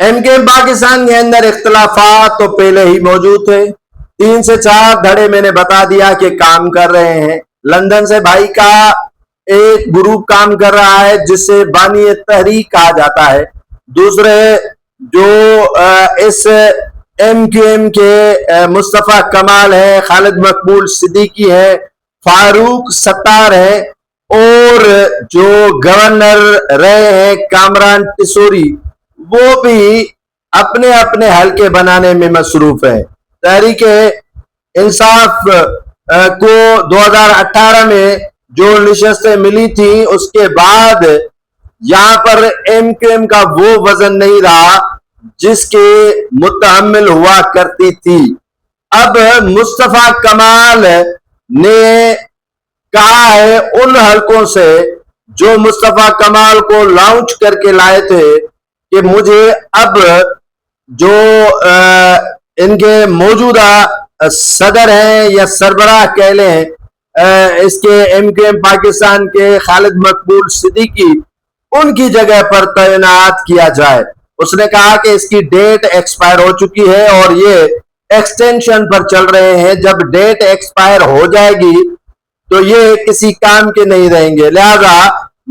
M के M Pakistan के अंदर इख्तलाफात तो पहले ही मौजूद थे। 3 से 4 धड़े मैंने बता दिया कि काम कर रहे हैं। लंदन से भाई का एक ग्रुप काम कर रहा है जिसे बानी तहरीक कहा जाता है। दूसरे जो इस एमक्यूएम के मुस्तफा कमाल है, खालिद मकबूल सिद्दीकी है, फारूक सत्तार है, और जो गवर्नर रहे हैं कामरान टिसोरी, वो भी अपने अपने हलके बनाने में मसरूफ है। तहरीक इंसाफ को 2018 में जो निशस्तें मिली थी उसके बाद यहां पर एमक्यूएम का वो वजन नहीं रहा जिसके मुतहम्मिल हुआ करती थी। अब मुस्तफा कमाल ने कहा है उन हलकों से जो मुस्तफा कमाल को लॉन्च करके लाए थे कि मुझे अब जो इनके मौजूदा सदर हैं या सरबराह कह लें इसके एमक्यूएम पाकिस्तान के खालिद मकबूल सिद्दीकी, उनकी जगह पर तैनात किया जाए। उसने कहा कि इसकी डेट एक्सपायर हो चुकी है और ये एक्सटेंशन पर चल रहे हैं। जब डेट एक्सपायर हो जाएगी तो ये किसी काम के नहीं रहेंगे। लिहाजा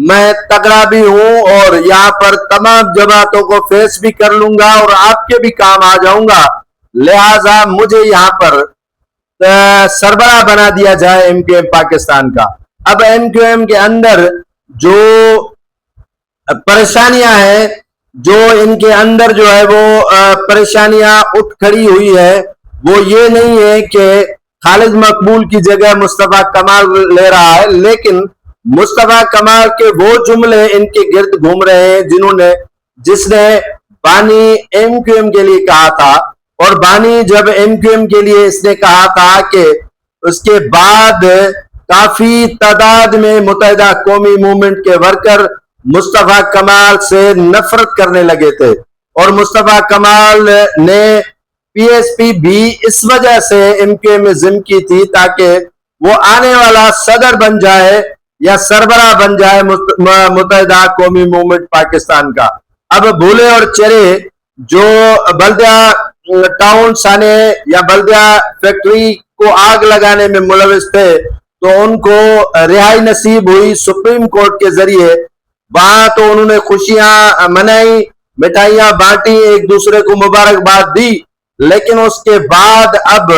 मैं तगड़ा भी हूं और यहाँ पर तमाम जमातों को फेस भी कर लूंगा और आपके भी काम आ जाऊंगा। लिहाजा मुझे यहाँ पर सरबराह बना दिया जाए एमक्यूएम पाकिस्तान का। अब एमक्यूएम के अंदर जो परेशानियां हैं, जो इनके अंदर जो है वो परेशानियां उठ खड़ी हुई है, वो ये नहीं है कि खालिद मकबूल की जगह मुस्तफा कमाल ले रहा है, लेकिन मुस्तफा कमाल के वो जुमले इनके गिर्द घूम रहे हैं जिसने बानी एमक्यूएम के लिए कहा था। और बानी जब एमक्यूएम के लिए इसने कहा था कि उसके बाद काफी तादाद में मुत्तहिदा कौमी मूवमेंट के वर्कर मुस्तफा कमाल से नफरत करने लगे थे और मुस्तफा कमाल ने पीएसपी भी इस वजह से एमक्यूएम में जिम की थी ताकि वो आने वाला सदर बन जाए या सरबराह बन जाए मुत्तहिदा कौमी मूवमेंट पाकिस्तान का। अब भूले और चरे जो बल्दिया टाउन साने या बल्दिया फैक्ट्री को आग लगाने में मुलविस थे तो उनको रिहाई नसीब हुई सुप्रीम कोर्ट के जरिए। वहां तो उन्होंने खुशियां मनाई, मिठाइयां बांटी, एक दूसरे को मुबारकबाद दी, लेकिन उसके बाद अब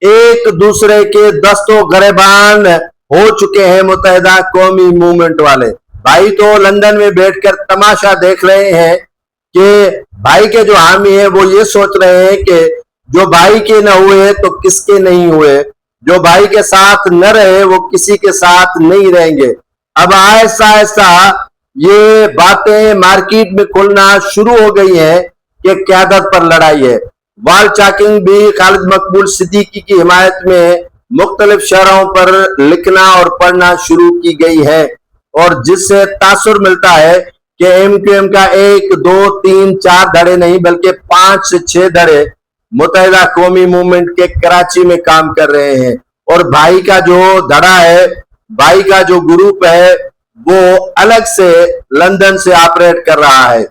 एक दूसरे के दस्तों गरेबान हो चुके हैं मुत्तहिदा कौमी मूवमेंट वाले। भाई तो लंदन में बैठकर तमाशा देख रहे हैं कि भाई के जो हामी है वो ये सोच रहे हैं कि जो भाई के न हुए तो किसके नहीं हुए, जो भाई के साथ न रहे वो किसी के साथ नहीं रहेंगे। अब आहिस्ता आहिस्ता ये बातें मार्केट में खुलना शुरू हो गई हैं कि क़यादत पर लड़ाई है। वॉल चाकिंग भी खालिद मकबूल सिद्दीकी की हिमायत में मुख्तलिफ शहरों पर लिखना और पढ़ना शुरू की गई है और जिससे तासुर मिलता है कि एमक्यूएम का 1, 2, 3, 4 धड़े नहीं बल्कि 5 से 6 धड़े मुत्तहिदा कौमी मूवमेंट के कराची में काम कर रहे हैं। और भाई का जो धड़ा है, भाई का जो ग्रुप है, वो अलग से लंदन से ऑपरेट कर रहा है।